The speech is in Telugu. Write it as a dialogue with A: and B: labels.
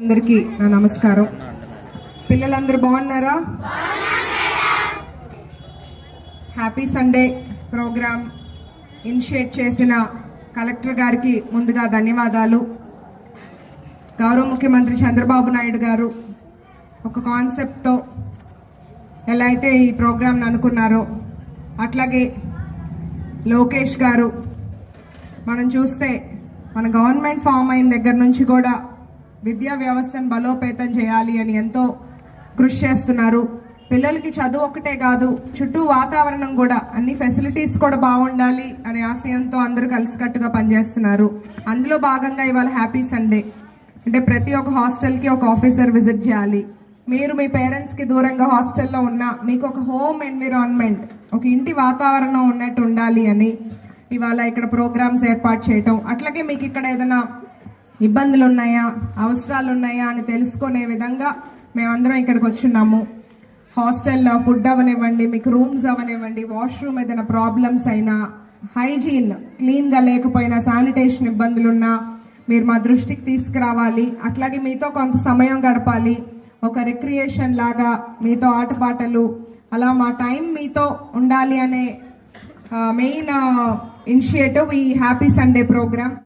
A: అందరికీ నా నమస్కారం. పిల్లలందరూ బాగున్నారా? హ్యాపీ సండే ప్రోగ్రామ్ ఇనిషియేట్ చేసిన కలెక్టర్ గారికి ముందుగా ధన్యవాదాలు. గౌరవ ముఖ్యమంత్రి చంద్రబాబు నాయుడు గారు ఒక కాన్సెప్ట్తో ఎలా అయితే ఈ ప్రోగ్రామ్ని అనుకున్నారో అట్లాగే లోకేష్ గారు మనం చూస్తే మన గవర్నమెంట్ ఫామ్ అయిన దగ్గర నుంచి కూడా విద్యా వ్యవస్థను బలోపేతం చేయాలి అని ఎంతో కృషి చేస్తున్నారు. పిల్లలకి చదువు ఒకటే కాదు, చుట్టూ వాతావరణం కూడా అన్ని ఫెసిలిటీస్ కూడా బాగుండాలి అనే ఆశయంతో అందరూ కలిసికట్టుగా పనిచేస్తున్నారు. అందులో భాగంగా ఇవాళ హ్యాపీ సండే అంటే ప్రతి ఒక్క హాస్టల్కి ఒక ఆఫీసర్ విజిట్ చేయాలి. మీరు మీ పేరెంట్స్కి దూరంగా హాస్టల్లో ఉన్నా మీకు ఒక హోమ్ ఎన్విరాన్మెంట్, ఒక ఇంటి వాతావరణం ఉన్నట్టు ఉండాలి అని ఇవాళ ఇక్కడ ప్రోగ్రామ్స్ ఏర్పాటు చేయటం, అట్లాగే మీకు ఇక్కడ ఏదైనా ఇబ్బందులు ఉన్నాయా, అవసరాలు ఉన్నాయా అని తెలుసుకునే విధంగా మేమందరం ఇక్కడికి వచ్చున్నాము. హాస్టల్లో ఫుడ్ అవనివ్వండి, మీకు రూమ్స్ అవనివ్వండి, వాష్రూమ్ ఏదైనా ప్రాబ్లమ్స్ అయినా, హైజీన్ క్లీన్గా లేకపోయినా, శానిటేషన్ ఇబ్బందులున్నా మీరు మా దృష్టికి తీసుకురావాలి. అట్లాగే మీతో కొంత సమయం గడపాలి, ఒక రిక్రియేషన్ లాగా మీతో ఆటపాటలు, అలా మా టైం మీతో ఉండాలి అనే మెయిన్ ఇనిషియేటివ్ ఈ హ్యాపీ సండే ప్రోగ్రామ్.